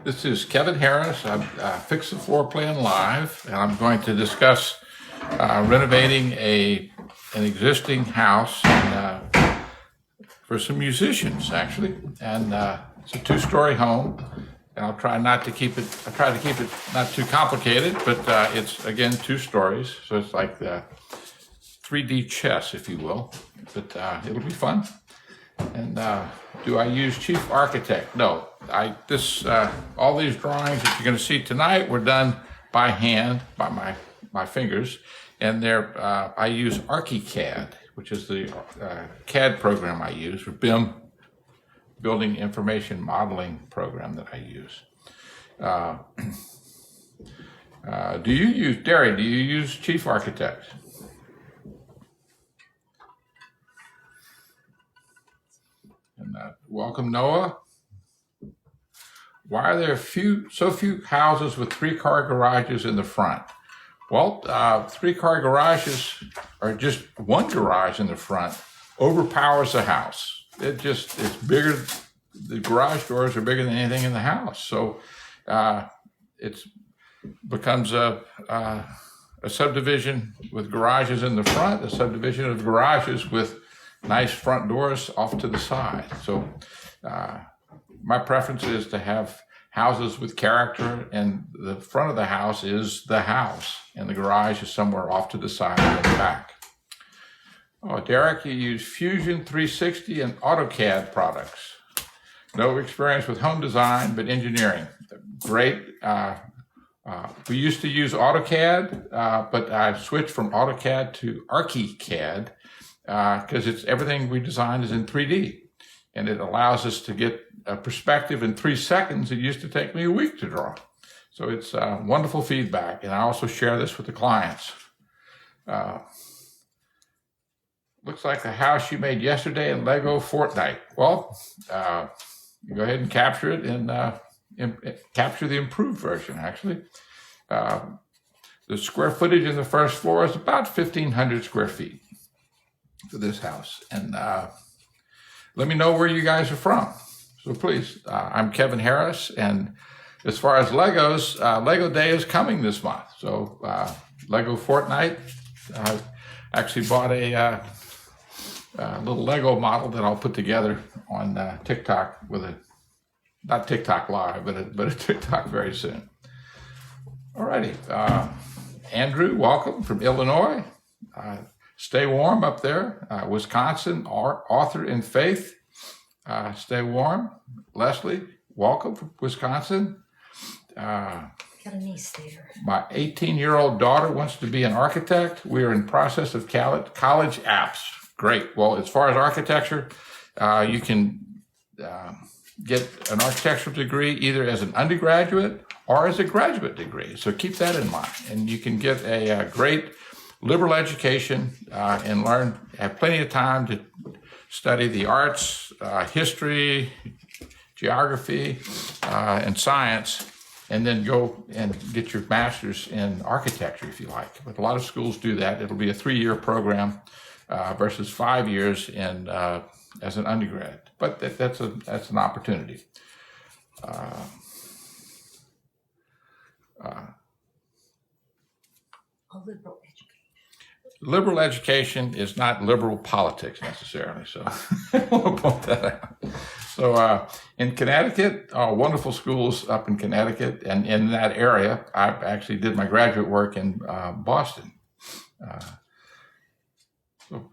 This is Kevin Harris. I'm Fix the Floor Plan Live, and I'm going to discuss renovating an existing house for some musicians, actually. And it's a two-story home, and I'll try to keep it not too complicated, but it's, again, two stories, so it's like 3D chess, if you will. But it'll be fun. And do I use Chief Architect? No. All these drawings that you're going to see tonight were done by hand, by my fingers, and I use ArchiCAD, which is the CAD program I use, for BIM, Building Information Modeling program that I use. Derry, do you use Chief Architect? And welcome, Noah. Why are there so few houses with three-car garages in the front? Well, three-car garages are just one garage in the front overpowers the house. It's bigger. The garage doors are bigger than anything in the house. So it becomes a subdivision with garages in the front, a subdivision of garages with nice front doors off to the side. So my preference is to have houses with character, and the front of the house is the house, and the garage is somewhere off to the side or in the back. Oh, Derek, you use Fusion 360 and AutoCAD products. No experience with home design, but engineering. Great. We used to use AutoCAD, but I've switched from AutoCAD to ArchiCAD, because everything we design is in 3D, and it allows us to get a perspective in 3 seconds. It used to take me a week to draw. So it's wonderful feedback, and I also share this with the clients. Looks like the house you made yesterday in Lego Fortnite. Well, you go ahead and capture it and capture the improved version, actually. The square footage in the first floor is about 1,500 square feet for this house. And let me know where you guys are from. So please, I'm Kevin Harris. And as far as Legos, Lego Day is coming this month. So Lego Fortnite, I actually bought a little Lego model that I'll put together on TikTok not TikTok live, but a TikTok very soon. All righty. Andrew, welcome from Illinois. Stay warm up there. Wisconsin, author in faith. Stay warm. Leslie, welcome from Wisconsin. Got a niece there. My 18-year-old daughter wants to be an architect. We are in process of college apps. Great. Well, as far as architecture, you can get an architectural degree either as an undergraduate or as a graduate degree. So keep that in mind. And you can get a great liberal education and have plenty of time to study the arts, history, geography, and science, and then go and get your master's in architecture if you like. But a lot of schools do that. It'll be a 3-year program versus 5 years as an undergrad. But that's an opportunity. Liberal education. Liberal education is not liberal politics necessarily, so I want to point that out. So in Connecticut, wonderful schools up in Connecticut, and in that area, I actually did my graduate work in Boston. Let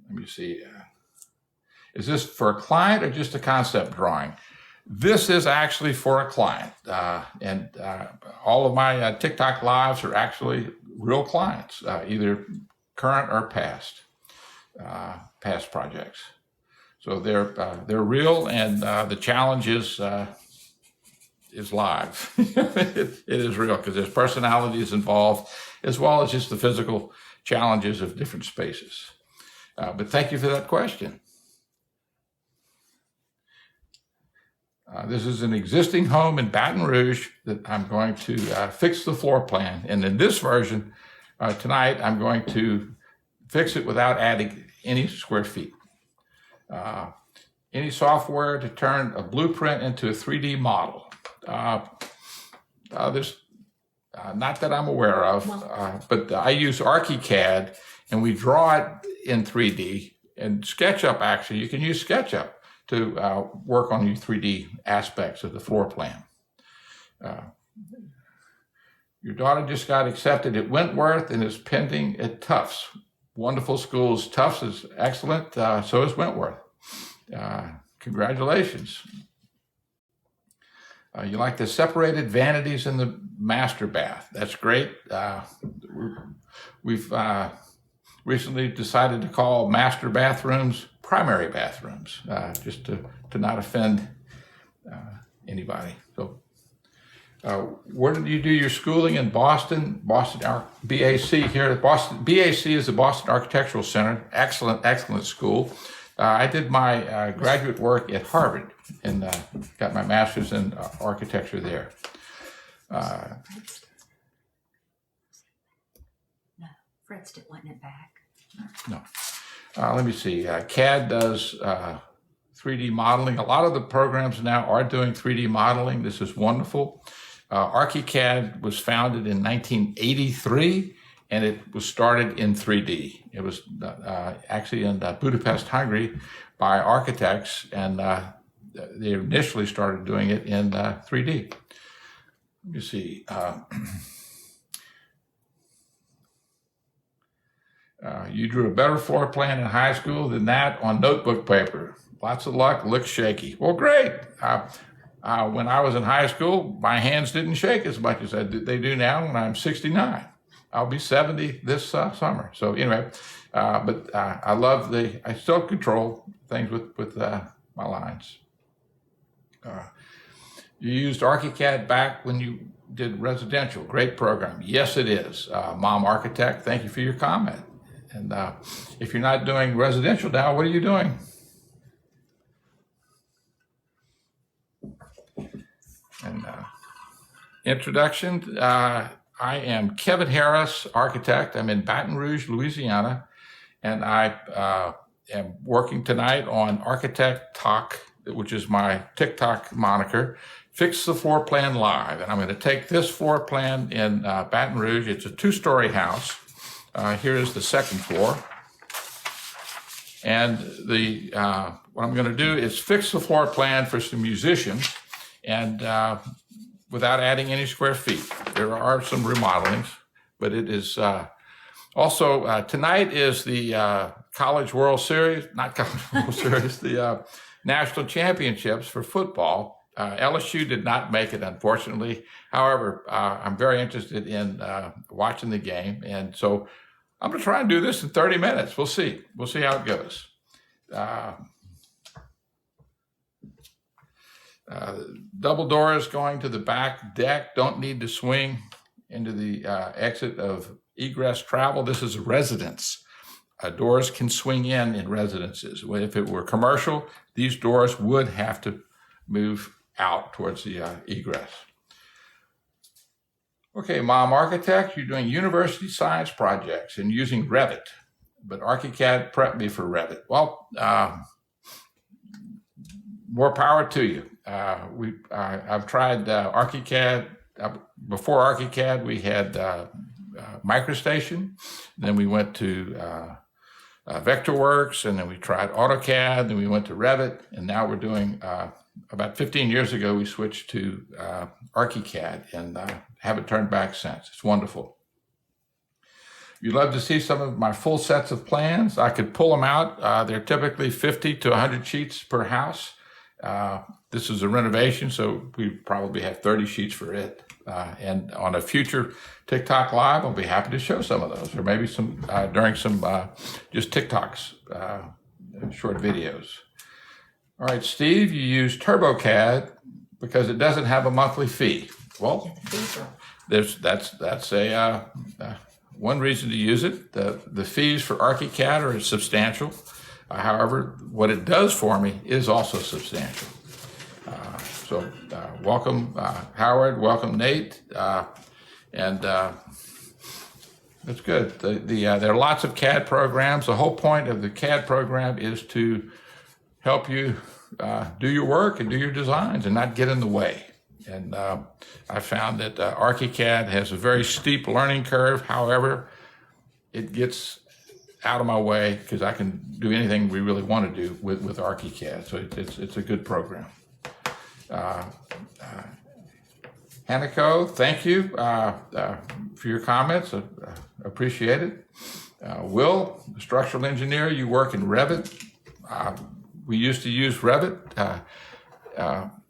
me see. Is this for a client or just a concept drawing? This is actually for a client, and all of my TikTok lives are actually real clients, either current or past projects. So they're real, and the challenge is live. It is real because there's personalities involved, as well as just the physical challenges of different spaces. But thank you for that question. This is an existing home in Baton Rouge that I'm going to fix the floor plan. And in this version, tonight, I'm going to fix it without adding any square feet. any software to turn a blueprint into a 3D model. There's not that I'm aware of, but I use ArchiCAD, and we draw it in 3D. And SketchUp, actually, you can use SketchUp to work on your 3D aspects of the floor plan. Your daughter just got accepted at Wentworth and is pending at Tufts. Wonderful schools. Tufts is excellent. So is Wentworth. Congratulations. You like the separated vanities in the master bath. That's great. We've recently decided to call master bathrooms primary bathrooms, just to not offend anybody. So where did you do your schooling? In Boston? BAC here at Boston. BAC is the Boston Architectural Center. Excellent school. I did my graduate work at Harvard and got my master's in architecture there. No, Fred's still wanting it back. No. Let me see. CAD does 3D modeling. A lot of the programs now are doing 3D modeling. This is wonderful. ArchiCAD was founded in 1983, and it was started in 3D. It was actually in Budapest, Hungary, by architects, and they initially started doing it in 3D. Let me see. You drew a better floor plan in high school than that on notebook paper. Lots of luck, looks shaky. Well, great. When I was in high school, my hands didn't shake as much as they do now when I'm 69. I'll be 70 this summer. So anyway, but I love I still control things with my lines. You used ArchiCAD back when you did residential. Great program. Yes, it is. Mom Architect, thank you for your comment. And if you're not doing residential now, what are you doing? And introduction, I am Kevin Harris, architect. I'm in Baton Rouge, Louisiana, and I am working tonight on Architect Talk, which is my TikTok moniker, Fix the Floor Plan Live. And I'm going to take this floor plan in Baton Rouge. It's a 2-story house. Here is the second floor. And what I'm going to do is fix the floor plan for some musicians, and without adding any square feet. There are some remodelings, but it is also tonight is the College World Series, not College World Series, the National Championships for football. LSU did not make it, unfortunately. However, I'm very interested in watching the game, and so I'm going to try and do this in 30 minutes. We'll see. We'll see how it goes. Double doors going to the back deck. Don't need to swing into the exit of egress travel. This is a residence. Doors can swing in residences. If it were commercial, these doors would have to move out towards the egress. Okay, Mom Architect, you're doing university science projects and using Revit, but ArchiCAD prepped me for Revit. Well, more power to you. I've tried ArchiCAD. Before ArchiCAD, we had MicroStation. Then we went to Vectorworks, and then we tried AutoCAD. Then we went to Revit, and now we're doing. About 15 years ago, we switched to ArchiCAD, and haven't turned back since. It's wonderful. You'd love to see some of my full sets of plans. I could pull them out. They're typically 50 to 100 sheets per house. This is a renovation, so we probably have 30 sheets for it. And on a future TikTok Live, I'll be happy to show some of those, or maybe some during some just TikToks, short videos. All right, Steve, you use TurboCAD because it doesn't have a monthly fee. Well, that's a one reason to use it. The fees for ArchiCAD are substantial. However, what it does for me is also substantial. So welcome, Howard. Welcome, Nate. And that's good. There are lots of CAD programs. The whole point of the CAD program is to help you do your work and do your designs and not get in the way. And I found that ArchiCAD has a very steep learning curve. However, it gets out of my way because I can do anything we really want to do with ArchiCAD. So it's a good program. Hanako, thank you for your comments. Appreciate it. Will, structural engineer, you work in Revit. We used to use Revit.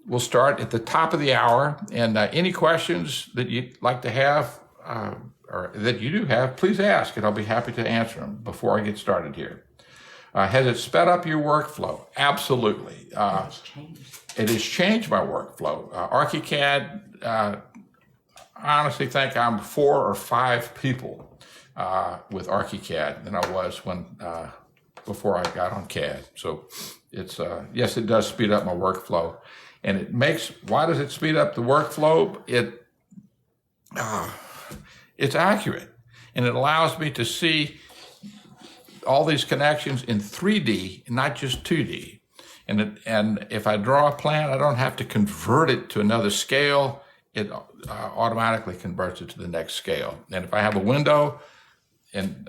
We'll start at the top of the hour, and any questions that you'd like to have or that you do have, please ask, and I'll be happy to answer them before I get started here. Has it sped up your workflow? Absolutely. It's changed. It has changed my workflow. ArchiCAD, I honestly think I'm 4 or 5 people with ArchiCAD than I was before I got on CAD. So it's, yes, it does speed up my workflow. And why does it speed up the workflow? It's accurate. And it allows me to see all these connections in 3D, not just 2D. And if I draw a plan, I don't have to convert it to another scale. It automatically converts it to the next scale. And if I have a window in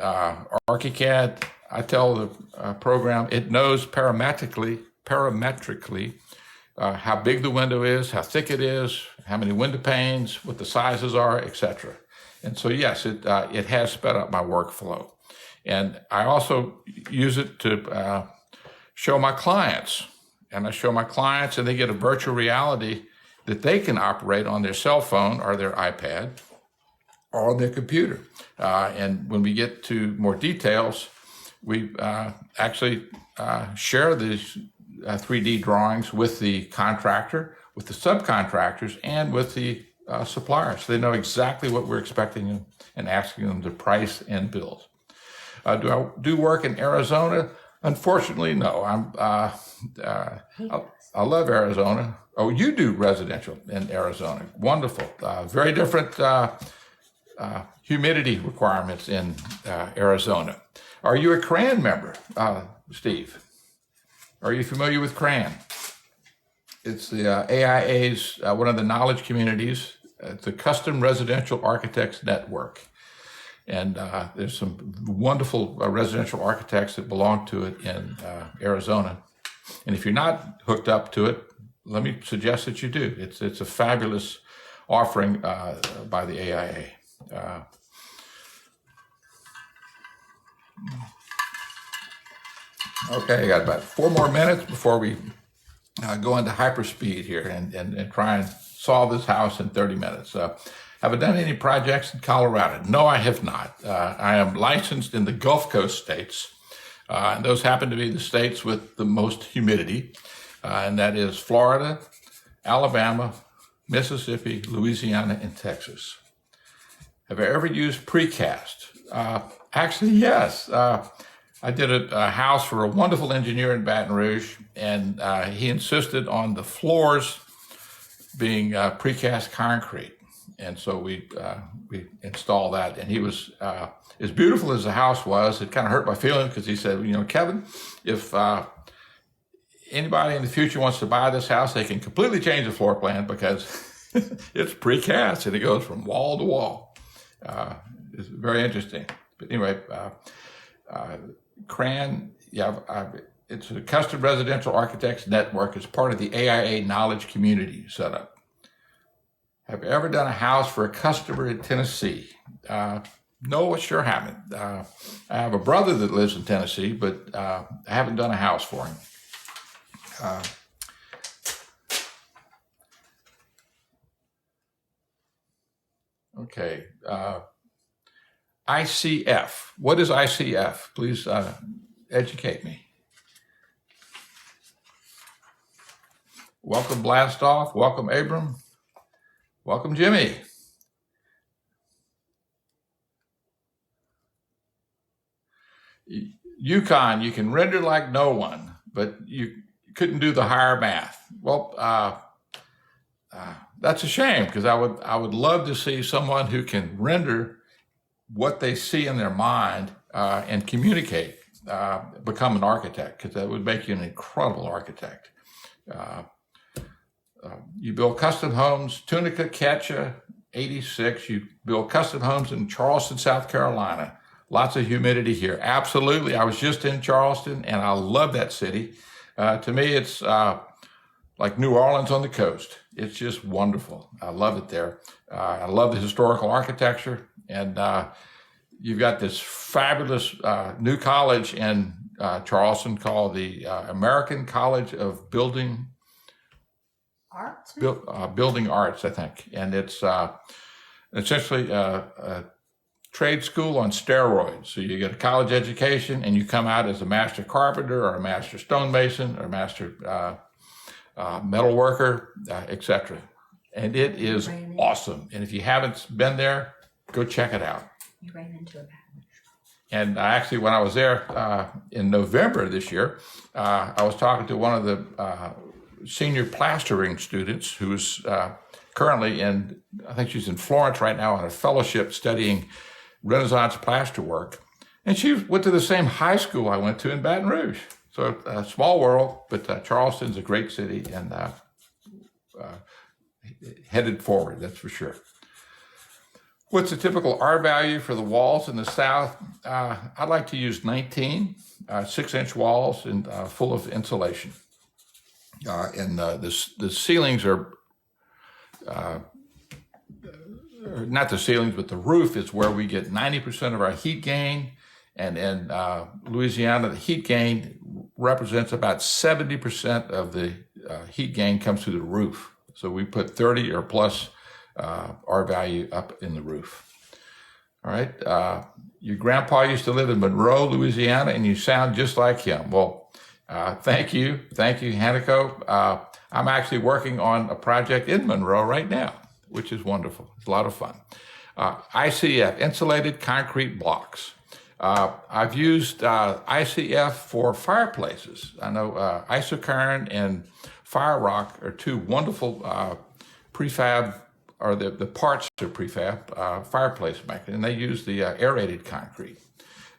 ArchiCAD, I tell the program, it knows parametrically how big the window is, how thick it is, how many window panes, what the sizes are, etc. And so, yes, it has sped up my workflow. And I also use it to show my clients. And I show my clients, and they get a virtual reality that they can operate on their cell phone or their iPad or their computer. And when we get to more details, we actually share these 3D drawings with the contractor, with the subcontractors, and with the suppliers. So they know exactly what we're expecting them and asking them to price and build. Do I do work in Arizona? Unfortunately, no. I love Arizona. Oh, you do residential in Arizona. Wonderful. Very different humidity requirements in Arizona. Are you a CRAN member, Steve? Are you familiar with CRAN? It's the AIA's, one of the knowledge communities. It's a Custom Residential Architects Network. And there's some wonderful residential architects that belong to it in Arizona. And if you're not hooked up to it, let me suggest that you do. It's a fabulous offering by the AIA. Okay, I got about 4 more minutes before we go into hyperspeed here and try and solve this house in 30 minutes. Have I done any projects in Colorado? No, I have not. I am licensed in the Gulf Coast states, and those happen to be the states with the most humidity, and that is Florida, Alabama, Mississippi, Louisiana, and Texas. Have I ever used precast? Actually, yes. I did a house for a wonderful engineer in Baton Rouge, and he insisted on the floors being precast concrete. And so we installed that, and he was, as beautiful as the house was, it kind of hurt my feelings because he said, Kevin, if anybody in the future wants to buy this house, they can completely change the floor plan because it's precast and it goes from wall to wall. It's very interesting. But anyway, CRAN, it's a Custom Residential Architects Network. It's part of the AIA Knowledge Community setup. Have you ever done a house for a customer in Tennessee? No, I sure haven't. I have a brother that lives in Tennessee, but I haven't done a house for him. Okay. ICF. What is ICF? Please educate me. Welcome, Blastoff. Welcome, Abram. Welcome, Jimmy. Yukon, you can render like no one, but you couldn't do the higher math. Well, that's a shame because I would love to see someone who can render what they see in their mind and communicate, become an architect, because that would make you an incredible architect. You build custom homes, Tunica, Ketcha, 86. You build custom homes in Charleston, South Carolina. Lots of humidity here. Absolutely. I was just in Charleston, and I love that city. To me, it's like New Orleans on the coast. It's just wonderful. I love it there. I love the historical architecture. And you've got this fabulous new college in Charleston called the American College of Building Arts? Building Arts, I think. And it's essentially a trade school on steroids. So you get a college education and you come out as a master carpenter or a master stonemason or a master metal worker, etc. And it is awesome. And if you haven't been there, go check it out. You ran into a pattern. And actually, when I was there in November this year, I was talking to one of the senior plastering students who's currently I think she's in Florence right now on a fellowship studying Renaissance plasterwork. And she went to the same high school I went to in Baton Rouge. So a small world, but Charleston's a great city and headed forward, that's for sure. What's the typical R value for the walls in the South? I'd like to use 19 6-inch walls and full of insulation. And the ceilings are, not the ceilings, but the roof is where we get 90% of our heat gain. And in Louisiana, the heat gain represents about 70% of the heat gain comes through the roof. So we put 30 or plus R value up in the roof. All right. Your grandpa used to live in Monroe, Louisiana, and you sound just like him. Well, thank you. Thank you, Hanico. I'm actually working on a project in Monroe right now, which is wonderful. It's a lot of fun. ICF, insulated concrete blocks. I've used ICF for fireplaces. I know Isocarn and Fire Rock are two wonderful prefab, or the parts are prefab fireplace makers, and they use the aerated concrete.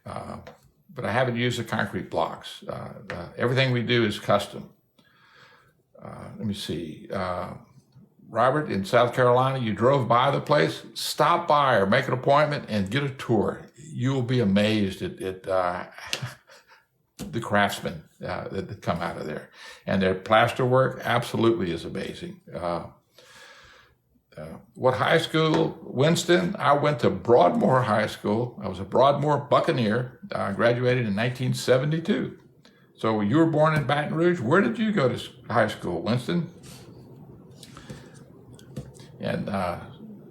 But I haven't used the concrete blocks. Everything we do is custom. Let me see. Robert, in South Carolina, you drove by the place. Stop by or make an appointment and get a tour. You will be amazed at the craftsmen that come out of there. And their plaster work absolutely is amazing. What high school? Winston. I went to Broadmoor High School. I was a Broadmoor Buccaneer. I graduated in 1972. So you were born in Baton Rouge. Where did you go to high school, Winston? And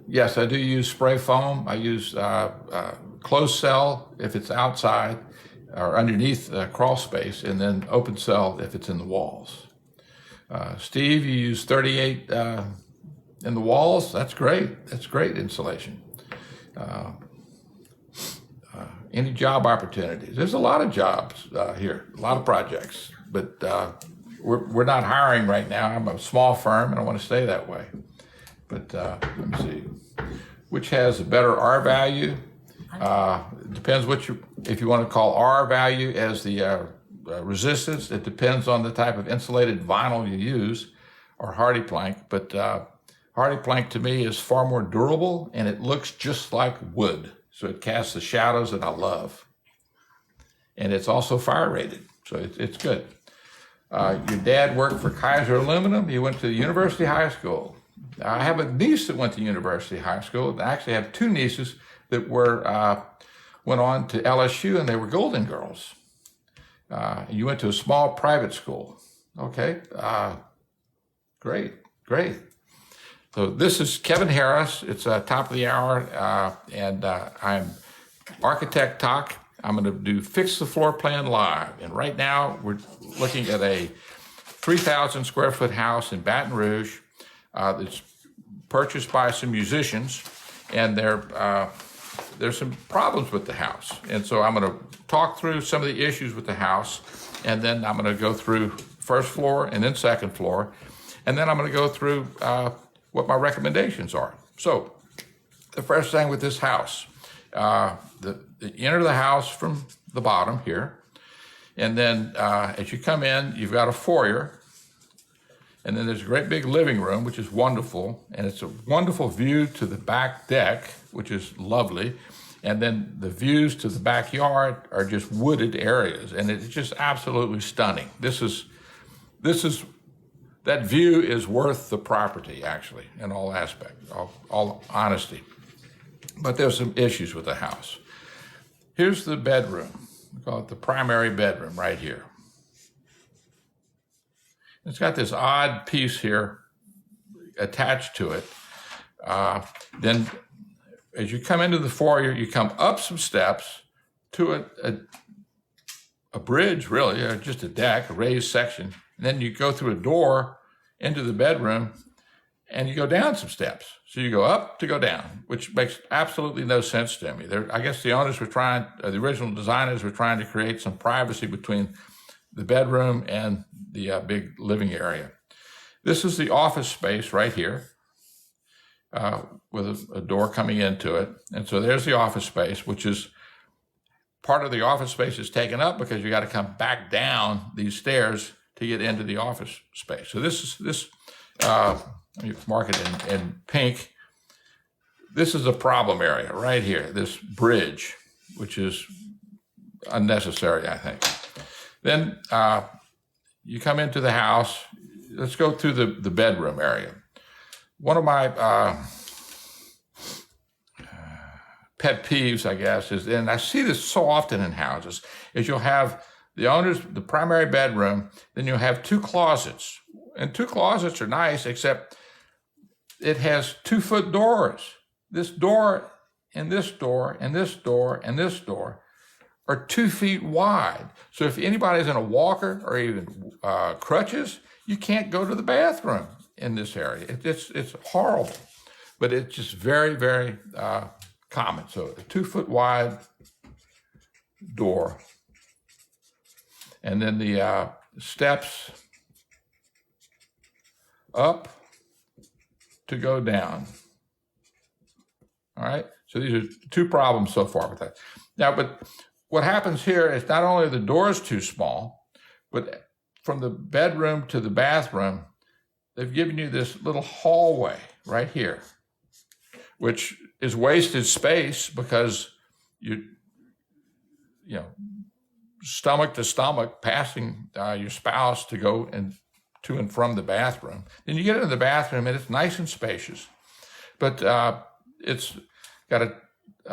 yes, I do use spray foam. I use closed cell if it's outside or underneath crawl space, and then open cell if it's in the walls. Steve, you use 38 in the walls. That's great. That's great insulation. Any job opportunities? There's a lot of jobs here, a lot of projects, but we're not hiring right now. I'm a small firm, and I want to stay that way. But let me see, which has a better R value? It depends if you want to call R value as the resistance. It depends on the type of insulated vinyl you use, or hardy plank. But hardy plank to me is far more durable, and it looks just like wood. So it casts the shadows that I love. And it's also fire rated, so it's good. Your dad worked for Kaiser Aluminum. He went to the University High School. I have a niece that went to University High School. I actually have two nieces that went on to LSU, and they were Golden Girls. You went to a small private school. Okay, great. So this is Kevin Harris. It's top of the hour, and I'm Architect Talk. I'm going to do Fix the Floor Plan Live. And right now, we're looking at a 3,000 square foot house in Baton Rouge that's purchased by some musicians, and there's some problems with the house. And so I'm going to talk through some of the issues with the house, and then I'm going to go through first floor and then second floor, and then I'm going to go through what my recommendations are. So the first thing with this house, you enter the house from the bottom here, and then as you come in, you've got a foyer. And then there's a great big living room, which is wonderful. And it's a wonderful view to the back deck, which is lovely. And then the views to the backyard are just wooded areas. And it's just absolutely stunning. That view is worth the property, actually, in all aspects, all honesty. But there's some issues with the house. Here's the bedroom. We call it the primary bedroom right here. It's got this odd piece here attached to it. Then as you come into the foyer, you come up some steps to a bridge, really, or just a deck, a raised section. And then you go through a door into the bedroom and you go down some steps. So you go up to go down, which makes absolutely no sense to me. I guess the owners were the original designers were trying to create some privacy between the bedroom and the big living area. This is the office space right here with a door coming into it. And so there's the office space, which is part of the office space is taken up because you got to come back down these stairs to get into the office space. So this let me mark it in pink. This is a problem area right here, this bridge, which is unnecessary, I think. Then you come into the house. Let's go through the bedroom area. One of my pet peeves, I guess, is, and I see this so often in houses, is you'll have the primary bedroom, then you'll have two closets. And two closets are nice, except it has 2-foot doors. This door and this door and this door and this door are 2 feet wide. So if anybody's in a walker or even crutches, you can't go to the bathroom in this area. It's horrible, but it's just very, very common. So a 2-foot wide door. And then the steps up to go down. All right. So these are two problems so far with that. Now, but what happens here is not only are the doors too small, but from the bedroom to the bathroom, they've given you this little hallway right here, which is wasted space because you stomach to stomach passing your spouse to go to and from the bathroom. Then you get into the bathroom and it's nice and spacious, but it's got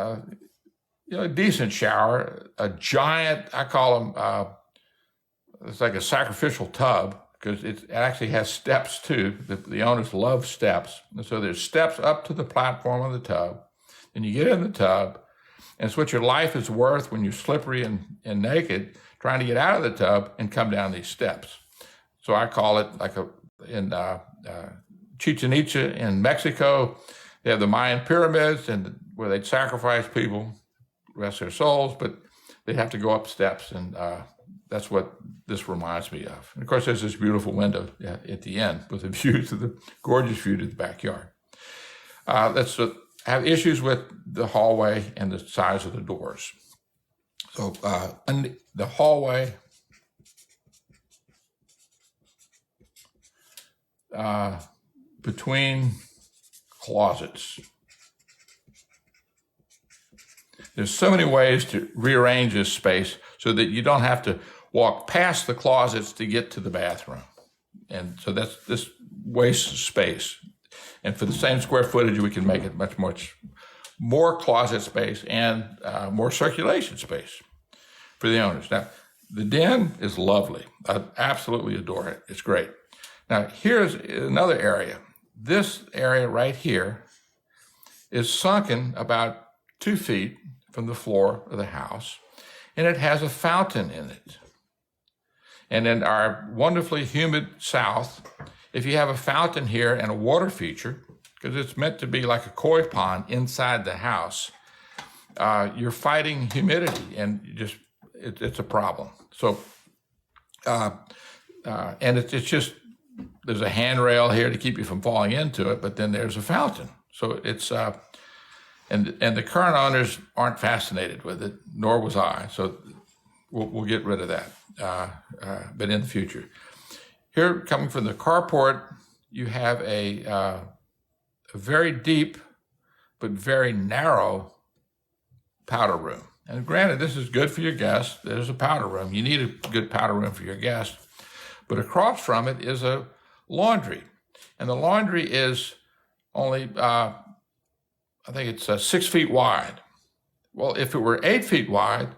a decent shower, a giant, I call them, it's like a sacrificial tub because it actually has steps too. The owners love steps. And so there's steps up to the platform of the tub. And you get in the tub, and it's what your life is worth when you're slippery and naked, trying to get out of the tub and come down these steps. So I call it like in Chichen Itza in Mexico, they have the Mayan pyramids and where they'd sacrifice people, rest their souls, but they'd have to go up steps, and that's what this reminds me of. And of course, there's this beautiful window at the end with a view to the gorgeous view to the backyard. Let's have issues with the hallway and the size of the doors. So the hallway, between closets. There's so many ways to rearrange this space so that you don't have to walk past the closets to get to the bathroom. And so this wastes space. And for the same square footage, we can make it much more closet space and more circulation space for the owners. Now, the den is lovely. I absolutely adore it. It's great. Now, here's another area. This area right here is sunken about 2 feet from the floor of the house, and it has a fountain in it. And in our wonderfully humid South, if you have a fountain here and a water feature, because it's meant to be like a koi pond inside the house, you're fighting humidity, and it's a problem. So, and it's just, there's a handrail here to keep you from falling into it, but then there's a fountain. So it's, and the current owners aren't fascinated with it, nor was I. So we'll get rid of that, but in the future. Here, coming from the carport, you have a very deep but very narrow powder room. And granted, this is good for your guests. There's a powder room. You need a good powder room for your guests. But across from it is a laundry. And the laundry is only, I think it's 6 feet wide. Well, if it were 8 feet wide,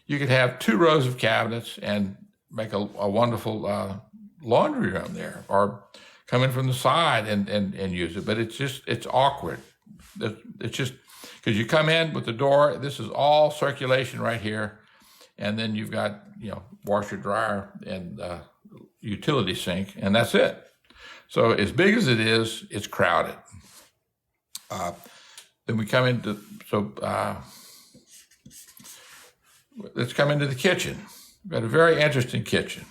you could have 2 rows of cabinets and make a wonderful laundry room there, or come in from the side and use it. But it's awkward. It's just, because you come in with the door, this is all circulation right here. And then you've got, washer, dryer, and utility sink, and that's it. So as big as it is, it's crowded. Then we come into, let's come into the kitchen. We've got a very interesting kitchen.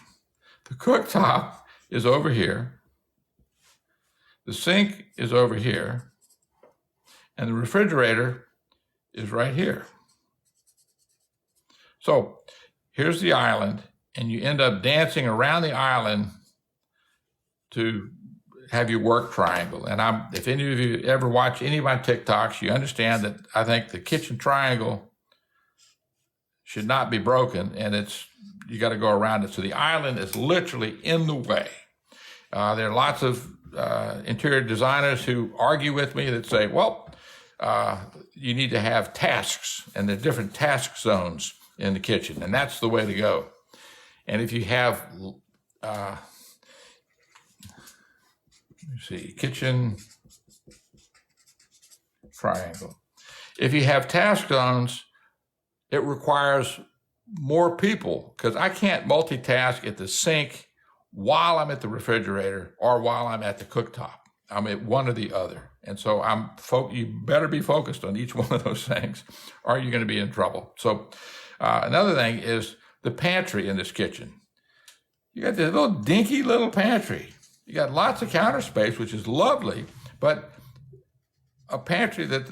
The cooktop is over here. The sink is over here. And the refrigerator is right here. So here's the island, and you end up dancing around the island to have your work triangle. And if any of you ever watch any of my TikToks, you understand that I think the kitchen triangle should not be broken, and you got to go around it. So the island is literally in the way. There are lots of interior designers who argue with me that say, well, you need to have tasks, and there are different task zones in the kitchen, and that's the way to go. And if you have, let me see, kitchen triangle. If you have task zones, it requires more people, because I can't multitask at the sink while I'm at the refrigerator or while I'm at the cooktop. I'm at one or the other. And so you better be focused on each one of those things, or you're going to be in trouble. So another thing is the pantry in this kitchen. You got this little dinky little pantry. You got lots of counter space, which is lovely, but a pantry that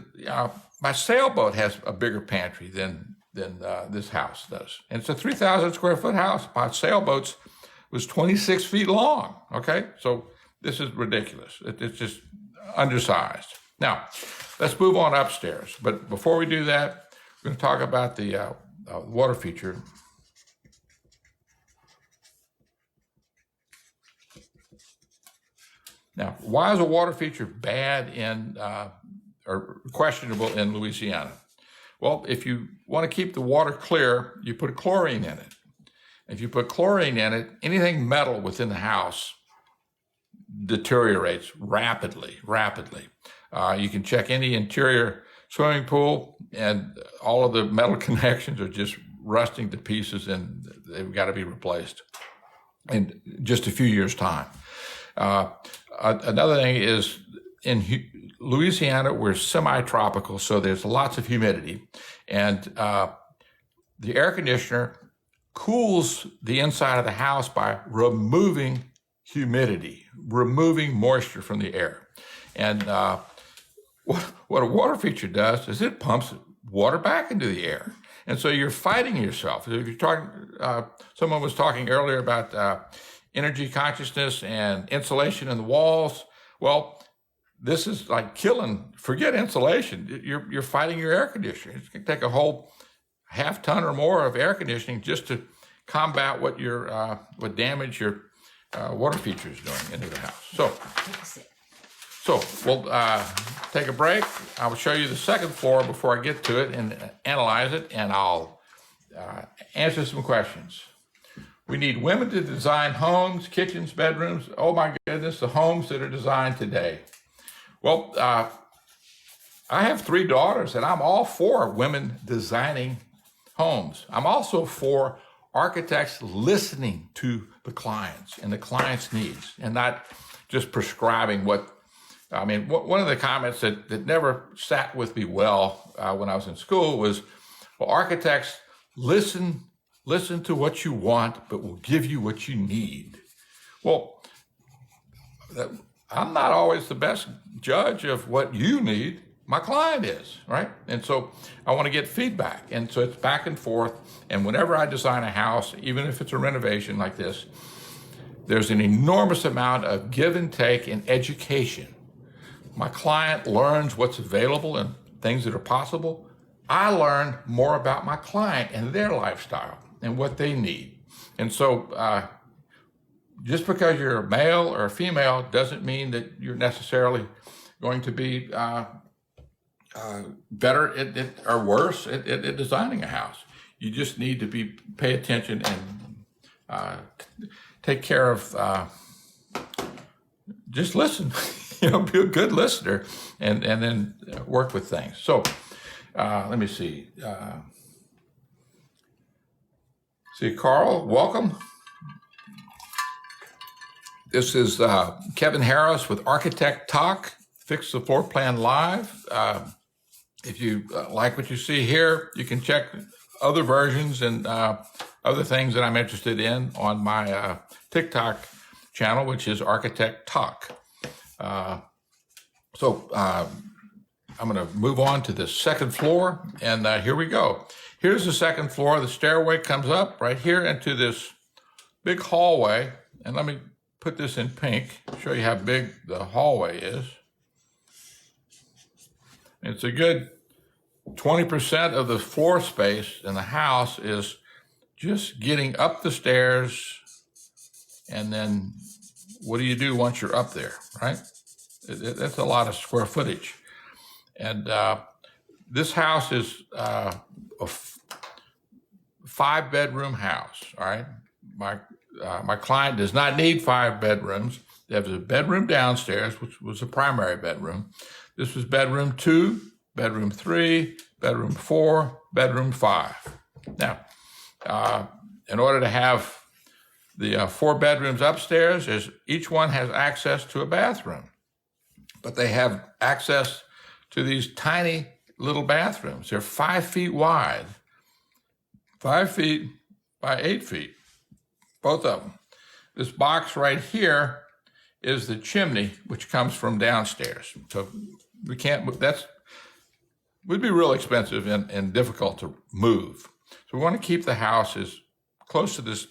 my sailboat has a bigger pantry than this house does. And it's a 3,000 square foot house. My sailboat's was 26 feet long. Okay, so this is ridiculous. It's just undersized. Now, let's move on upstairs. But before we do that, we're going to talk about the water feature. Now, why is a water feature bad or questionable in Louisiana? Well, if you want to keep the water clear, you put chlorine in it. If you put chlorine in it, anything metal within the house deteriorates rapidly. You can check any interior swimming pool, and all of the metal connections are just rusting to pieces, and they've got to be replaced in just a few years' time. Another thing is, in Louisiana, we're semi-tropical, so there's lots of humidity, and the air conditioner cools the inside of the house by removing humidity, removing moisture from the air. And what a water feature does is it pumps water back into the air. And so you're fighting yourself. If you're talking, someone was talking earlier about energy consciousness and insulation in the walls. Well, this is like forget insulation. You're fighting your air conditioner. It's going to take a whole half ton or more of air conditioning just to combat what damage your water feature is doing into the house. So we'll take a break. I will show you the second floor before I get to it and analyze it, and I'll answer some questions. We need women to design homes, kitchens, bedrooms. Oh my goodness, the homes that are designed today. Well, I have 3 daughters, and I'm all for women designing homes. I'm also for architects listening to the clients and the client's needs, and not just prescribing one of the comments that never sat with me well when I was in school was, well, architects listen to what you want, but will give you what you need. Well, I'm not always the best judge of what you need. My client is, right? And so I want to get feedback. And so it's back and forth. And whenever I design a house, even if it's a renovation like this there's an enormous amount of give and take in education. My client learns what's available and things that are possible. I learn more about my client and their lifestyle and what they need. And so just because you're a male or a female doesn't mean that you're necessarily going to be better or worse at designing a house. You just need to pay attention and take care of, just listen, be a good listener and then work with things. So let me see. Carl, welcome. This is Kevin Harris with Architect Talk, Fix the Floor Plan Live. If you like what you see here, you can check other versions and other things that I'm interested in on my TikTok channel, which is Architect Talk. So I'm going to move on to the second floor, and here we go. Here's the second floor. The stairway comes up right here into this big hallway, and let me put this in pink, show you how big the hallway is. It's a good 20% of the floor space in the house is just getting up the stairs, and then what do you do once you're up there, right? That's a lot of square footage. And this house is a 5-bedroom house, all right? My client does not need 5 bedrooms. There was a bedroom downstairs, which was a primary bedroom. This was bedroom 2, bedroom 3, bedroom 4, bedroom 5. Now, in order to have the 4 bedrooms upstairs, each one has access to a bathroom, but they have access to these tiny little bathrooms. They're 5 feet wide, 5 feet by 8 feet, both of them. This box right here is the chimney, which comes from downstairs. So we can't, would be real expensive and difficult to move. So we want to keep the house as close to this,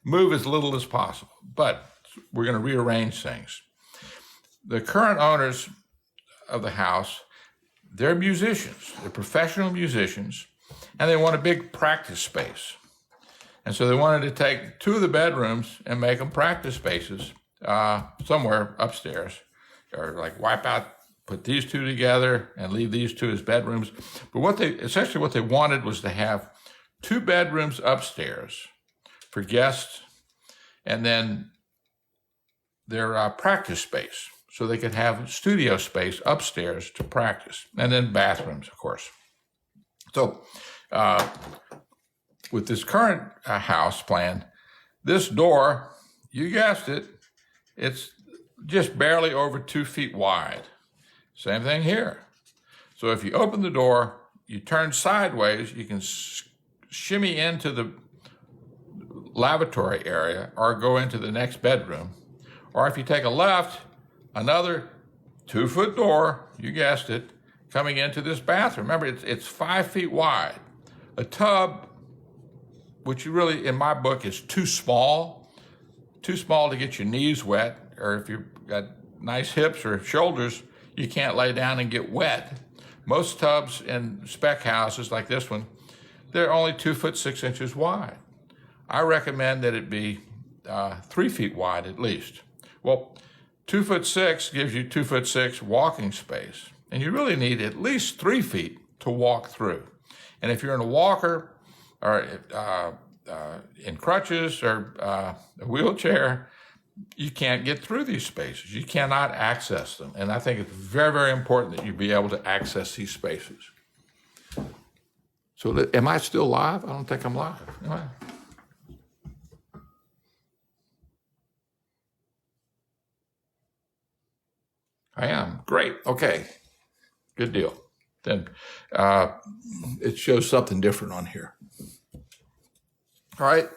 move as little as possible, but we're going to rearrange things. The current owners of the house, they're musicians, they're professional musicians, and they want a big practice space. And so they wanted to take 2 of the bedrooms and make them practice spaces somewhere upstairs, or like wipe out, put these 2 together and leave these 2 as bedrooms. But what they wanted was to have 2 bedrooms upstairs for guests, and then their practice space, so they could have studio space upstairs to practice, and then bathrooms, of course. So with this current house plan, this door, you guessed it, it's just barely over 2 feet wide. Same thing here. So if you open the door, you turn sideways, you can shimmy into the lavatory area or go into the next bedroom. Or if you take a left, another 2-foot door, you guessed it, coming into this bathroom. Remember, it's 5 feet wide. A tub, which really, in my book, is too small to get your knees wet, or if you've got nice hips or shoulders, you can't lay down and get wet. Most tubs in spec houses like this one, they're only 2 foot 6 inches wide. I recommend that it be 3 feet wide at least. Well, 2 foot 6 gives you 2 foot 6 walking space, and you really need at least 3 feet to walk through. And if you're in a walker or in crutches or a wheelchair, you can't get through these spaces. You cannot access them. And I think it's very, very important that you be able to access these spaces. So am I still live? I don't think I'm live. Am I? I am. Great. Okay. Good deal. Then it shows something different on here. All right.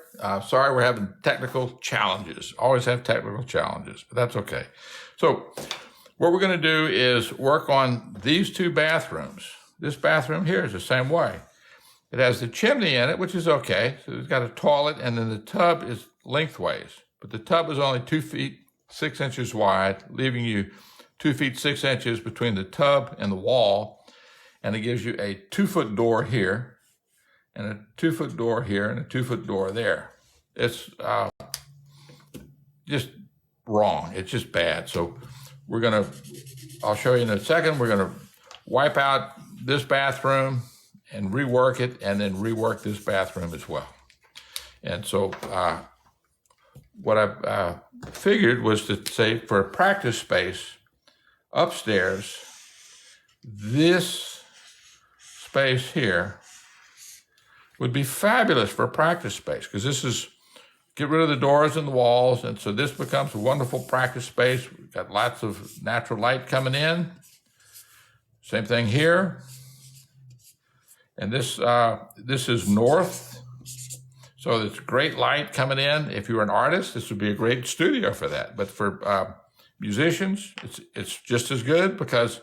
Sorry, we're having technical challenges. Always have technical challenges, but that's okay. So what we're going to do is work on these 2 bathrooms. This bathroom here is the same way. It has the chimney in it, which is okay. So it's got a toilet, and then the tub is lengthways. but the tub is only 2 feet 6 inches wide, leaving you 2 feet 6 inches between the tub and the wall. And it gives you a 2-foot door here, and a 2-foot door here, and a 2-foot door there. It's just wrong. It's just bad. So I'll show you in a second. We're gonna wipe out this bathroom and rework it, and then rework this bathroom as well. And so what I figured was to say, for a practice space upstairs, this space here would be fabulous for a practice space, because this is, get rid of the doors and the walls, and so this becomes a wonderful practice space. We've got lots of natural light coming in. Same thing here. And this is north, so it's great light coming in. If you're an artist, this would be a great studio for that. But for musicians, it's just as good, because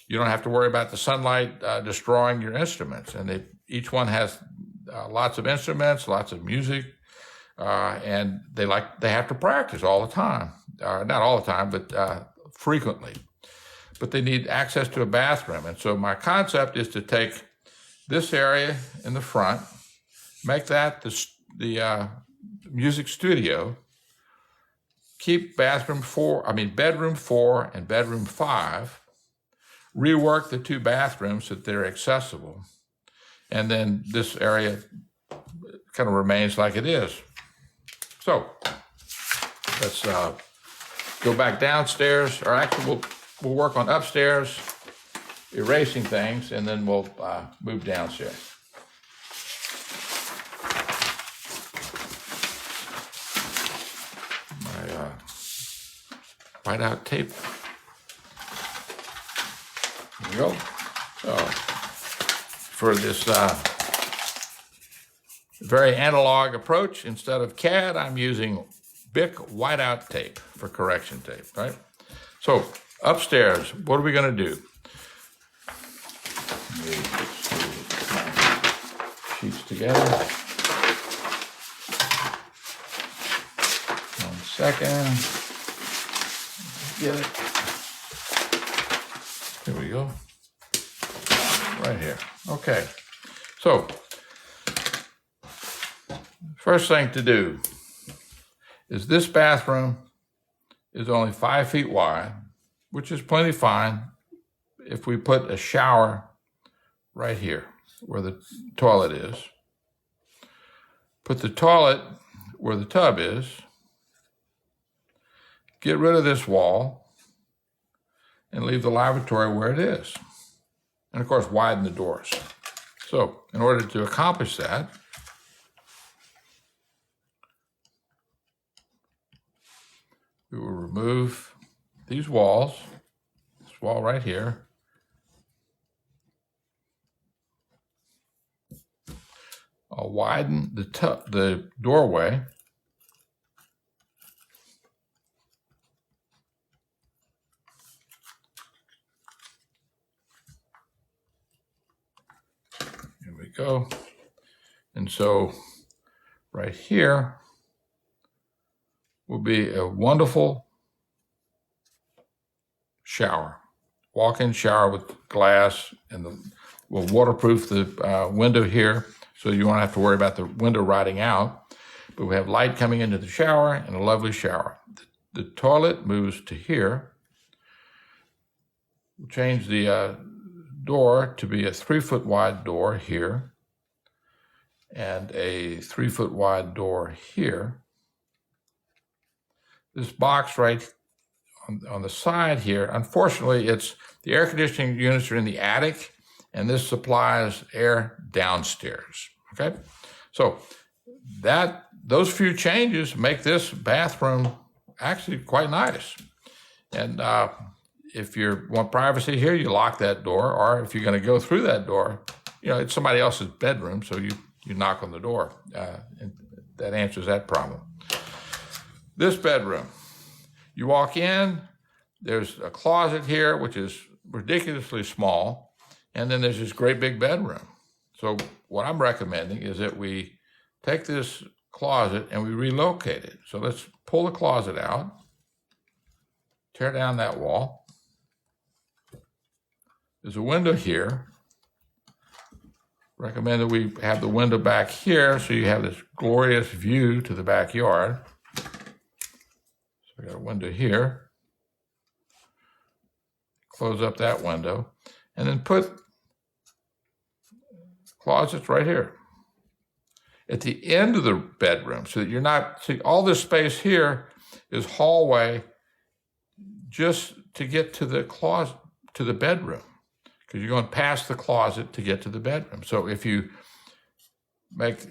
you don't have to worry about the sunlight destroying your instruments. And each one has lots of instruments, lots of music, and they have to practice all the time. Not all the time, but frequently. But they need access to a bathroom. And so my concept is to take this area in the front, make that the music studio, keep bedroom 4 and bedroom 5, rework the 2 bathrooms so that they're accessible, and then this area kind of remains like it is. So let's go back downstairs, or actually we'll work on upstairs, erasing things, and then we'll move downstairs. My whiteout tape. There we go. So for this very analog approach, instead of CAD, I'm using Bic whiteout tape for correction tape, right? So upstairs, what are we going to do? Sheets together. 1 second. Get it. Here we go. Right here. Okay. So, first thing to do is, this bathroom is only 5 feet wide, which is plenty fine if we put a shower right here where the toilet is. Put the toilet where the tub is. Get rid of this wall and leave the lavatory where it is. And of course, widen the doors. So in order to accomplish that, we will remove these walls, this wall right here. I'll widen the doorway. Here we go. And so right here will be a wonderful shower, walk-in shower with glass, and we'll waterproof the window here, so you won't have to worry about the window rotting out. But we have light coming into the shower and a lovely shower. The toilet moves to here. We'll change the door to be a 3-foot wide door here, and a 3-foot wide door here. This box right on the side here, unfortunately, the air conditioning units are in the attic, and this supplies air downstairs, okay? So those few changes make this bathroom actually quite nice. And if you want privacy here, you lock that door, or if you're gonna go through that door, it's somebody else's bedroom, so you knock on the door, and that answers that problem. This bedroom, you walk in, there's a closet here, which is ridiculously small, and then there's this great big bedroom. So what I'm recommending is that we take this closet and we relocate it. So let's pull the closet out, tear down that wall. There's a window here. Recommend that we have the window back here so you have this glorious view to the backyard. So we got a window here. Close up that window, and then put closets right here at the end of the bedroom so that you're not, see, all this space here is hallway just to get to the closet, to the bedroom, because you're going past the closet to get to the bedroom. So if you get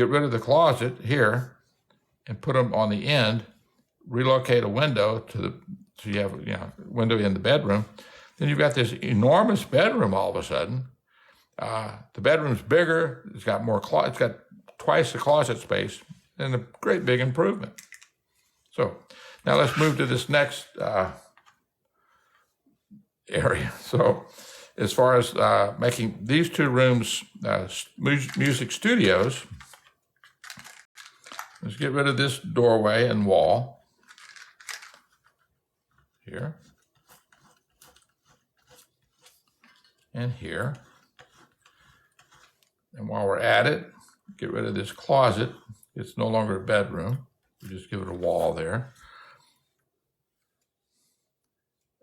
rid of the closet here and put them on the end, relocate a window to the, so you have, window in the bedroom, then you've got this enormous bedroom all of a sudden. The bedroom's bigger. It's got more it's got twice the closet space, and a great big improvement. So now let's move to this next area. So as far as making these two rooms music studios, let's get rid of this doorway and wall here and here. And while we're at it, get rid of this closet. It's no longer a bedroom. We just give it a wall there.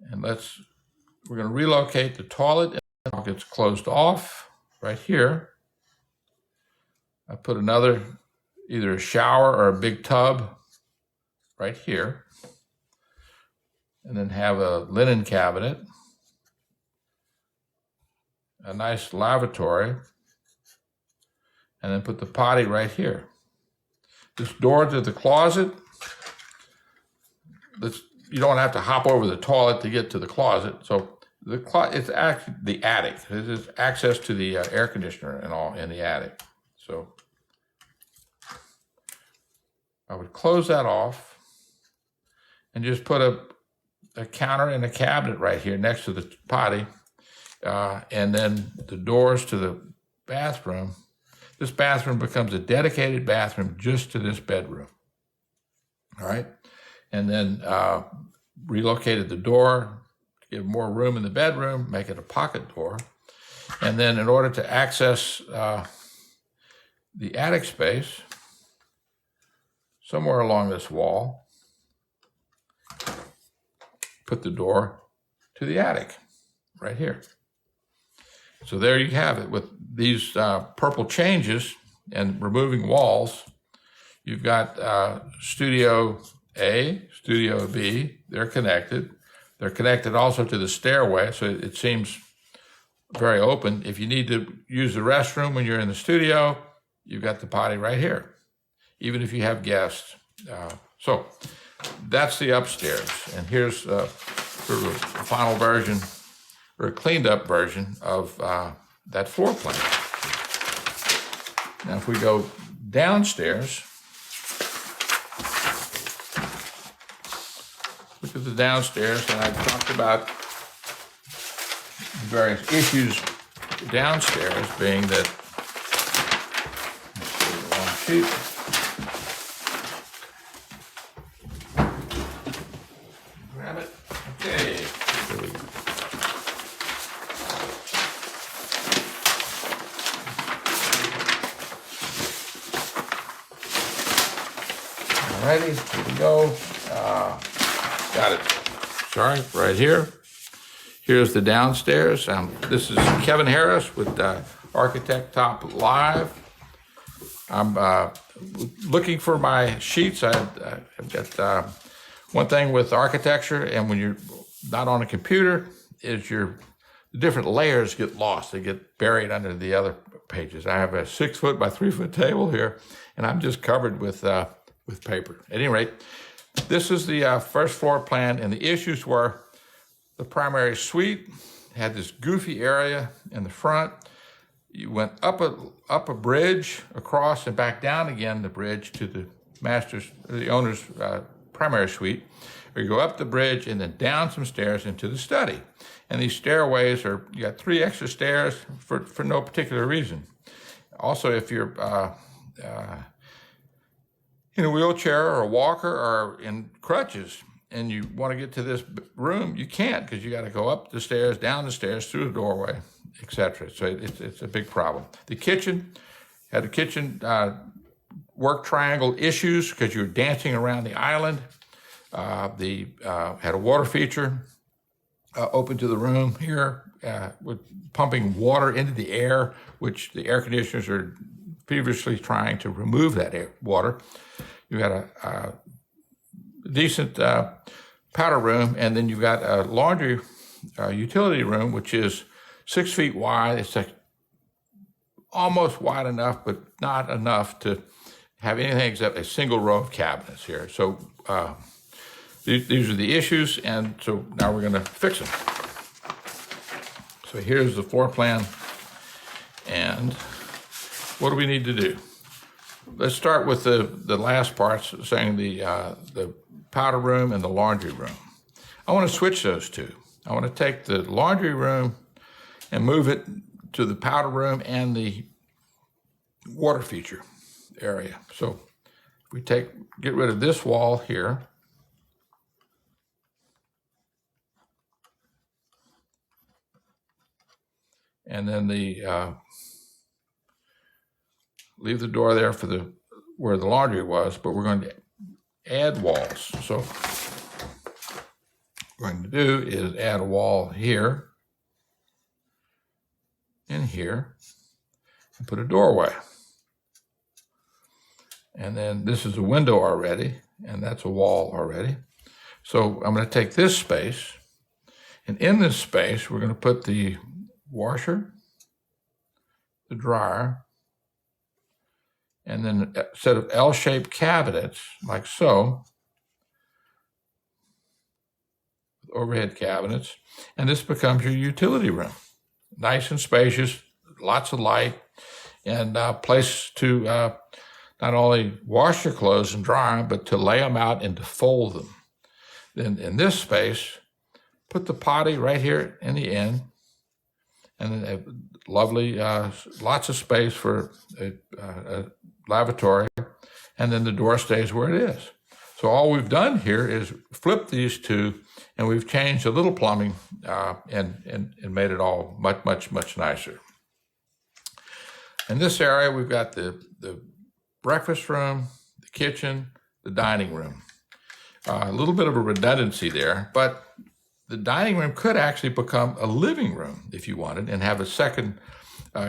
And we're going to relocate the toilet. It gets closed off right here. I put either a shower or a big tub right here. And then have a linen cabinet, a nice lavatory, and then put the potty right here. This door to the closet, you don't have to hop over the toilet to get to the closet. So it's actually the attic. There's access to the air conditioner and all in the attic. So I would close that off and just put a counter and a cabinet right here next to the potty. And then the doors to the bathroom. This bathroom becomes a dedicated bathroom just to this bedroom. All right. And then relocated the door to give more room in the bedroom, make it a pocket door. And then in order to access the attic space, somewhere along this wall, put the door to the attic right here. So there you have it. With these purple changes and removing walls, you've got Studio A, Studio B. They're connected. They're connected also to the stairway, so it seems very open. If you need to use the restroom when you're in the studio, you've got the potty right here, even if you have guests. So that's the upstairs. And here's sort of a final version, or a cleaned up version of that floor plan. Now, if we go downstairs, look at the downstairs, and I've talked about various issues downstairs, being that, let's see, the wrong sheet. Grab it. Okay. Here we go. Alrighty, here we go. Got it. Sorry, right here. Here's the downstairs. This is Kevin Harris with Architect Top Live. I'm looking for my sheets. I've got one thing with architecture, and when you're not on a computer, is the different layers get lost. They get buried under the other pages. I have a 6 foot by 3 foot table here, and I'm just covered with paper. At any rate, this is the first floor plan, and the issues were the primary suite had this goofy area in the front. You went up a bridge across and back down again the bridge to the owner's primary suite, or you go up the bridge and then down some stairs into the study. And these stairways you got 3 extra stairs for no particular reason. Also, if you're in a wheelchair or a walker or in crutches and you want to get to this room, you can't because you got to go up the stairs, down the stairs, through the doorway, etc. So it's a big problem. The kitchen had a kitchen work triangle issues because you're dancing around the island. Had a water feature open to the room here with pumping water into the air, which the air conditioners are feverishly trying to remove that water. You got a decent powder room, and then you've got a laundry utility room, which is 6 feet wide. It's like almost wide enough, but not enough to have anything except a single row of cabinets here. So these are the issues, and so now we're going to fix them. So here's the floor plan, and what do we need to do? Let's start with the last parts, saying the powder room and the laundry room. I want to switch those two. I want to take the laundry room and move it to the powder room and the water feature area. So we get rid of this wall here. And then leave the door there for where the laundry was, but we're going to add walls. So what we're going to do is add a wall here and here and put a doorway. And then this is a window already, and that's a wall already. So I'm going to take this space, and in this space, we're going to put the washer, the dryer, and then a set of L-shaped cabinets, like so, overhead cabinets, and this becomes your utility room. Nice and spacious, lots of light, and a place to not only wash your clothes and dry them, but to lay them out and to fold them. Then in this space, put the potty right here in the end, and then a lovely, lots of space for a lavatory, and then the door stays where it is. So all we've done here is flip these two, and we've changed a little plumbing and made it all much nicer. In this area, we've got the breakfast room, the kitchen, the dining room. A little bit of a redundancy there, but the dining room could actually become a living room if you wanted and have a second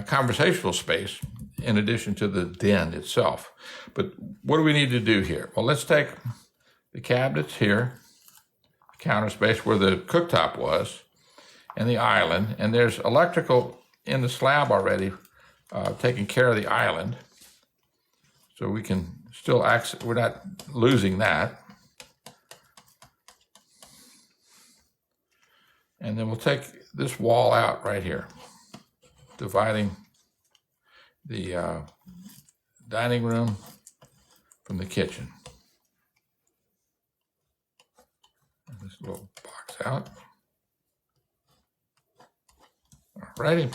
conversational space in addition to the den itself. But what do we need to do here? Well, let's take the cabinets here, counter space where the cooktop was, and the island. And there's electrical in the slab already taking care of the island. So we can still access, we're not losing that. And then we'll take this wall out right here, dividing the dining room from the kitchen. And this little box out. Alrighty,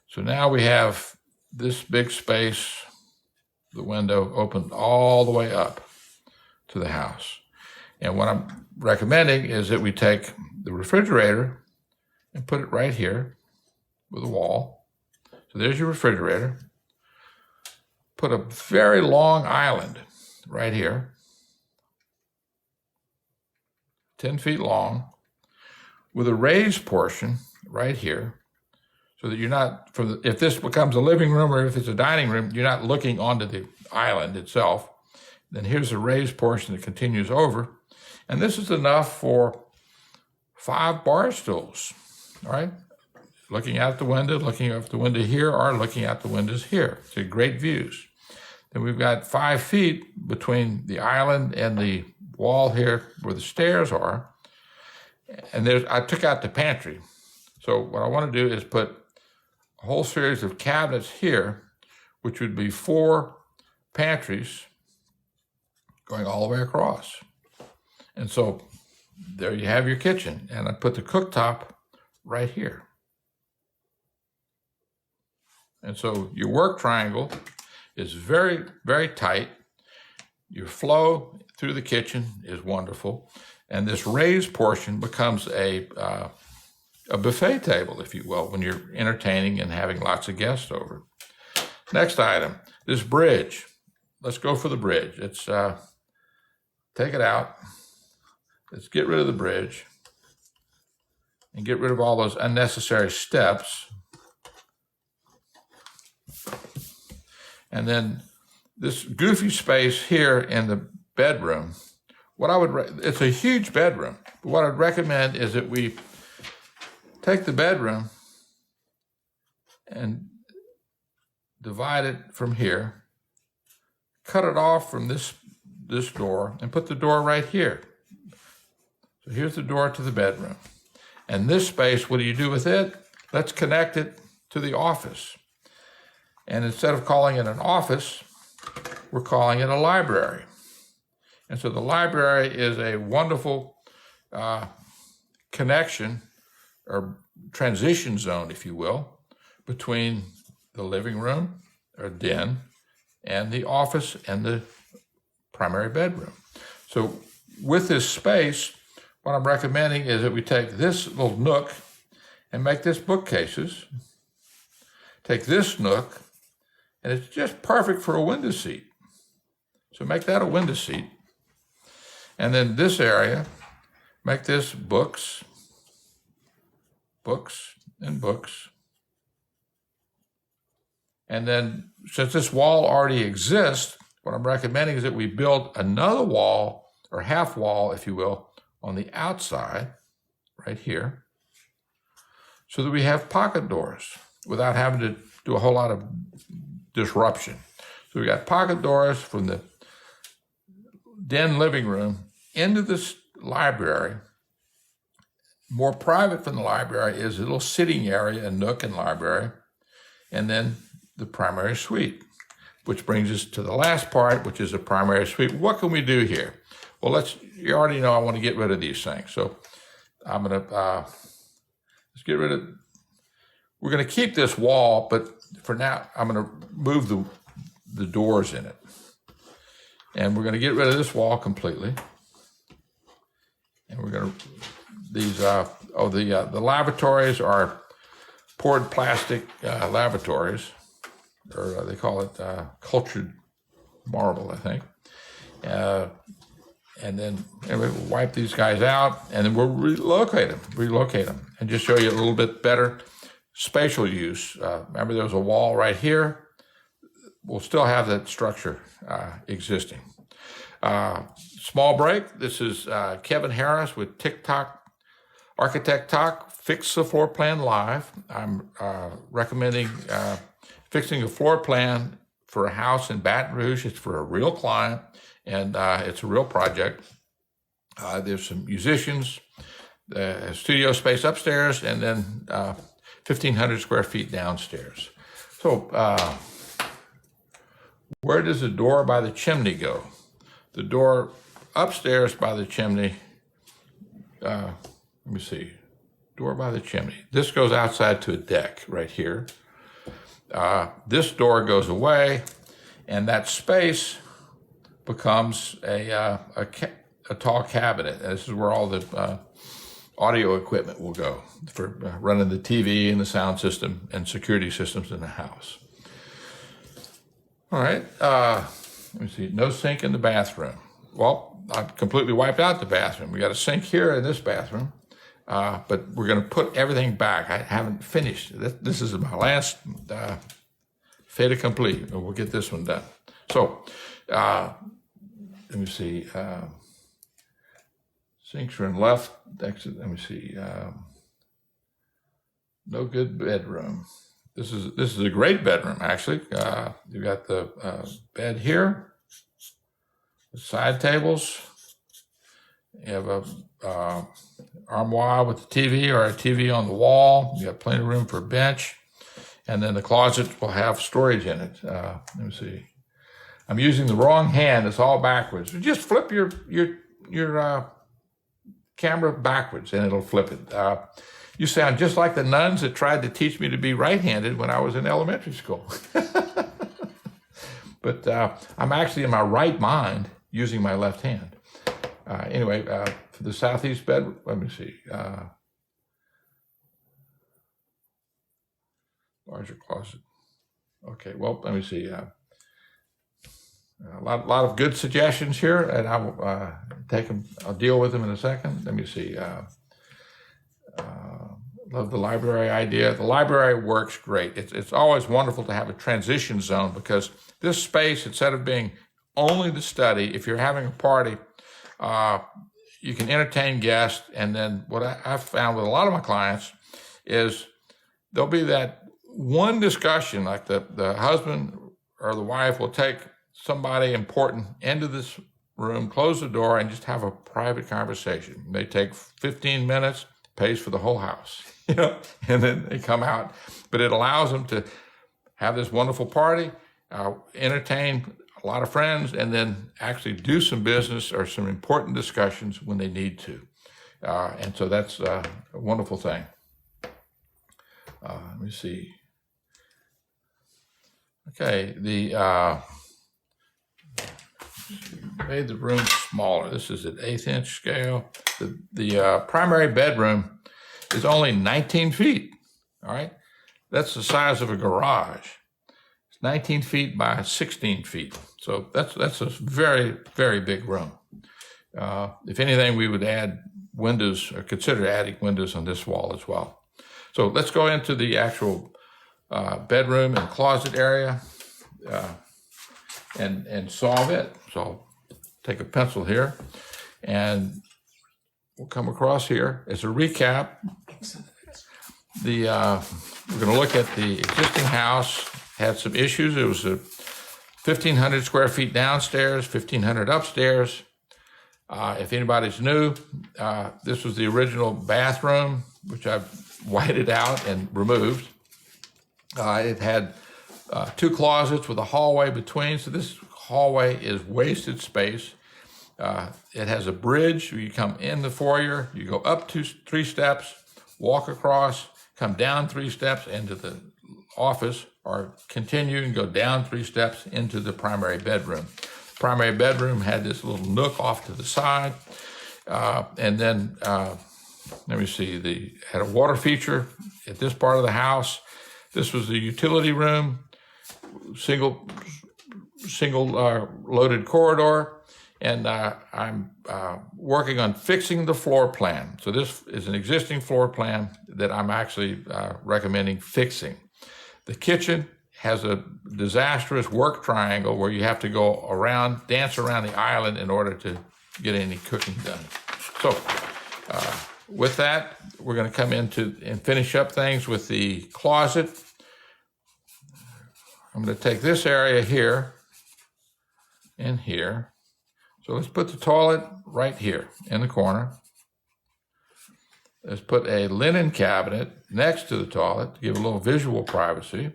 so now we have this big space, the window opened all the way up to the house. And what I'm recommending is that we take the refrigerator and put it right here with a wall. So there's your refrigerator. Put a very long island right here, 10 feet long, with a raised portion right here, so that you're not, if this becomes a living room or if it's a dining room, you're not looking onto the island itself. Then here's a raised portion that continues over. And this is enough for 5 bar stools, all right? Looking out the window, looking out the window here, or looking out the windows here. So great views. Then we've got 5 feet between the island and the wall here where the stairs are. And I took out the pantry. So what I want to do is put a whole series of cabinets here, which would be 4 pantries going all the way across. And so there you have your kitchen. And I put the cooktop right here. And so your work triangle is very, very tight. Your flow through the kitchen is wonderful. And this raised portion becomes a buffet table, if you will, when you're entertaining and having lots of guests over. Next item, this bridge. Let's go for the bridge. It's take it out. Let's get rid of the bridge and get rid of all those unnecessary steps. And then this goofy space here in the bedroom, it's a huge bedroom, but what I'd recommend is that we take the bedroom and divide it from here, cut it off from this door, and put the door right here. So here's the door to the bedroom. And this space, what do you do with it? Let's connect it to the office. And instead of calling it an office, we're calling it a library. And so the library is a wonderful connection or transition zone, if you will, between the living room or den and the office and the primary bedroom. So with this space, what I'm recommending is that we take this little nook and make this bookcases. Take this nook, and it's just perfect for a window seat. So make that a window seat. And then this area, make this books, and books. And then since this wall already exists, what I'm recommending is that we build another wall, or half wall, if you will, on the outside, right here, so that we have pocket doors without having to do a whole lot of disruption. So we got pocket doors from the den living room into this library. More private from the library is a little sitting area, a nook and library, and then the primary suite, which brings us to the last part, which is the primary suite. What can we do here? Well, you already know I want to get rid of these things. So I'm going to, let's get rid of, we're going to keep this wall, but for now, I'm going to move the doors in it. And we're going to get rid of this wall completely. And we're going to, the lavatories are poured plastic lavatories, or they call it cultured marble, I think. And then we'll wipe these guys out, and then we'll relocate them, and just show you a little bit better spatial use. Remember, there was a wall right here. We'll still have that structure existing. Small break. This is Kevin Harris with TikTok, Architect Talk, Fix the Floor Plan Live. I'm recommending fixing a floor plan for a house in Baton Rouge. It's for a real client, and it's a real project. There's some musicians, studio space upstairs, and then 1,500 square feet downstairs. So where does the door by the chimney go? The door upstairs by the chimney, let me see, door by the chimney. This goes outside to a deck right here. This door goes away, and that space becomes a tall cabinet. This is where all the audio equipment will go for running the TV and the sound system and security systems in the house. All right, let me see, no sink in the bathroom. Well, I've completely wiped out the bathroom. We got a sink here in this bathroom, but we're going to put everything back. I haven't finished. This is my last fait accompli, and we'll get this one done. So, let me see. Sinks are in left exit. Let me see. No good bedroom. This is a great bedroom, actually. You got the bed here, the side tables. You have a armoire with the TV or a TV on the wall. You got plenty of room for a bench, and then the closet will have storage in it. Let me see. I'm using the wrong hand. It's all backwards. Just flip your camera backwards, and it'll flip it. You sound just like the nuns that tried to teach me to be right-handed when I was in elementary school. But I'm actually in my right mind, using my left hand. Anyway, for the southeast bed, let me see. Larger closet. Okay, well, let me see. A lot of good suggestions here, and I will take them. I'll deal with them in a second. Let me see. Love the library idea. The library works great. It's always wonderful to have a transition zone, because this space, instead of being only the study, if you're having a party, you can entertain guests. And then what I've found with a lot of my clients is there'll be that one discussion, like the husband or the wife will take somebody important into this room, close the door, and just have a private conversation. They take 15 minutes, pays for the whole house, and then they come out. But it allows them to have this wonderful party, entertain a lot of friends, and then actually do some business or some important discussions when they need to. And so that's a wonderful thing. Let me see. Okay, made the room smaller. This is at 1/8 scale. The primary bedroom is only 19 feet. All right, that's the size of a garage. It's 19 feet by 16 feet. So that's a very, very big room. If anything, we would add windows, or consider adding windows on this wall as well. So let's go into the actual bedroom and closet area and solve it. So I'll take a pencil here, and we'll come across here. As a recap, we're going to look at the existing house. Had some issues. It was a 1,500 square feet downstairs, 1,500 upstairs. If anybody's new, this was the original bathroom, which I've whited out and removed. It had 2 closets with a hallway between, so this hallway is wasted space. It has a bridge where you come in the foyer, you go up 3 steps, walk across, come down 3 steps into the office, or continue and go down 3 steps into the primary bedroom. Primary bedroom had this little nook off to the side, and then let me see, had a water feature at this part of the house. This was the utility room, single loaded corridor, and I'm working on fixing the floor plan. So this is an existing floor plan that I'm actually recommending fixing. The kitchen has a disastrous work triangle where you have to go around, dance around the island in order to get any cooking done. So with that, we're going to come into and finish up things with the closet. I'm going to take this area here and here. So let's put the toilet right here in the corner. Let's put a linen cabinet next to the toilet to give a little visual privacy.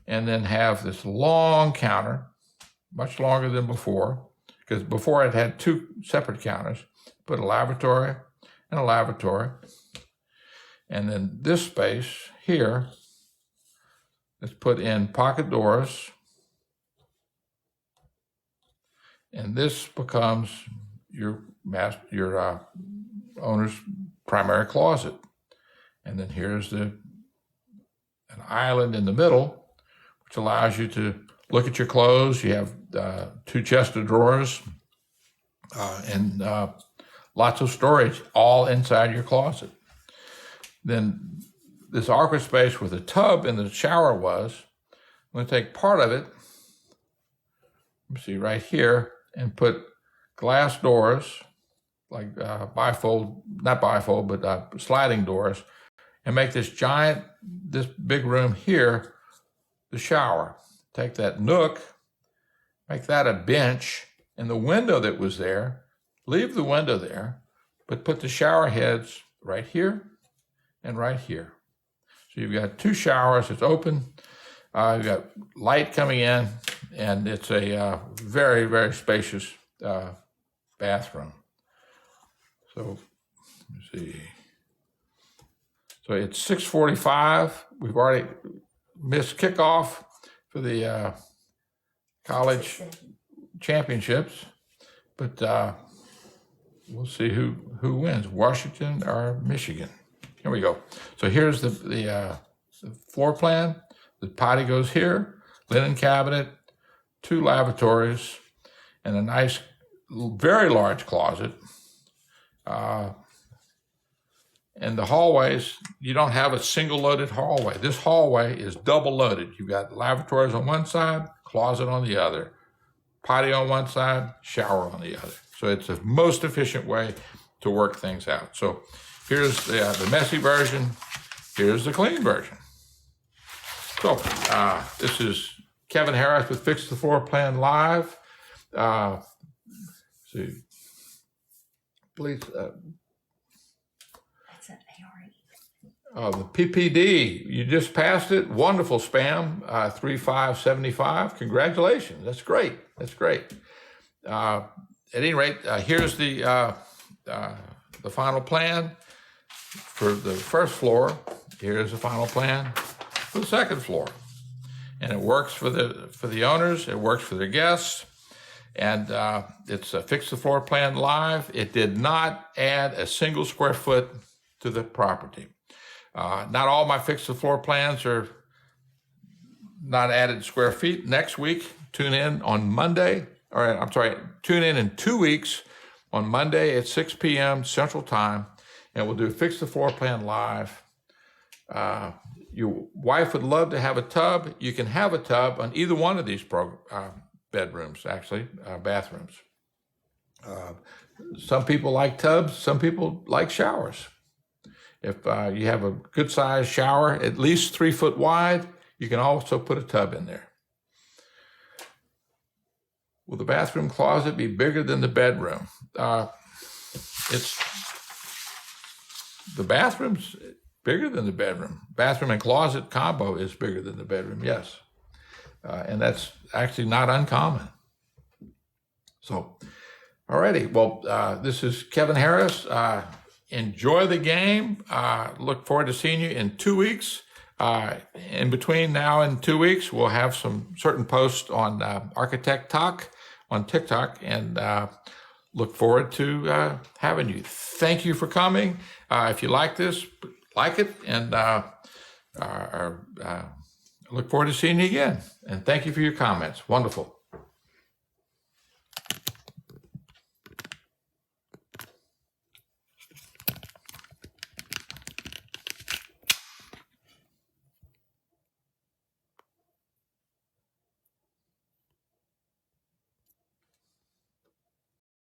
And then have this long counter, much longer than before, because before it had 2 separate counters. Put a lavatory and a lavatory. And then this space here, let's put in pocket doors. And this becomes your owner's primary closet. And then here's an island in the middle, which allows you to look at your clothes. You have 2 chests of drawers and lots of storage all inside your closet. Then this awkward space where the tub and the shower was, I'm going to take part of it, see right here, and put glass doors, like sliding doors, and make this big room here, the shower. Take that nook, make that a bench, and the window that was there, leave the window there, but put the shower heads right here and right here. So you've got 2 showers, it's open, you've got light coming in, and it's a very, very spacious bathroom. So let me see. So it's 6:45. We've already missed kickoff for the college championships, but we'll see who wins, Washington or Michigan. Here we go. So here's the floor plan. The potty goes here, linen cabinet, 2 lavatories, and a nice, very large closet. And the hallways, you don't have a single loaded hallway. This hallway is double loaded. You've got lavatories on one side, closet on the other, potty on one side, shower on the other. So it's the most efficient way to work things out. So here's the messy version. Here's the clean version. So this is Kevin Harris with Fix the Floor Plan Live. See, please. That's an ARE. The PPD, you just passed it. Wonderful spam, 3575. Congratulations. That's great. That's great. At any rate, here's the final plan for the first floor. Here's the final plan for the second floor. And it works for the owners. It works for their guests. And it's a Fix the Floor Plan Live. It did not add a single square foot to the property. Not all my Fix the Floor plans are not added square feet. Next week, tune in on Monday. Tune in 2 weeks on Monday at 6 p.m. Central Time, and we'll do Fix the Floor Plan Live. Your wife would love to have a tub. You can have a tub on either one of these bedrooms, actually, bathrooms. Some people like tubs. Some people like showers. If you have a good-sized shower, at least 3 foot wide, you can also put a tub in there. Will the bathroom closet be bigger than the bedroom? The bathroom's bigger than the bedroom. Bathroom and closet combo is bigger than the bedroom, yes. And that's actually not uncommon. So, alrighty. Well, this is Kevin Harris. Enjoy the game. Look forward to seeing you in 2 weeks. In between now and 2 weeks, we'll have some certain posts on Architect Talk on TikTok, and look forward to having you. Thank you for coming. If you like this, like it, and look forward to seeing you again. And thank you for your comments. Wonderful.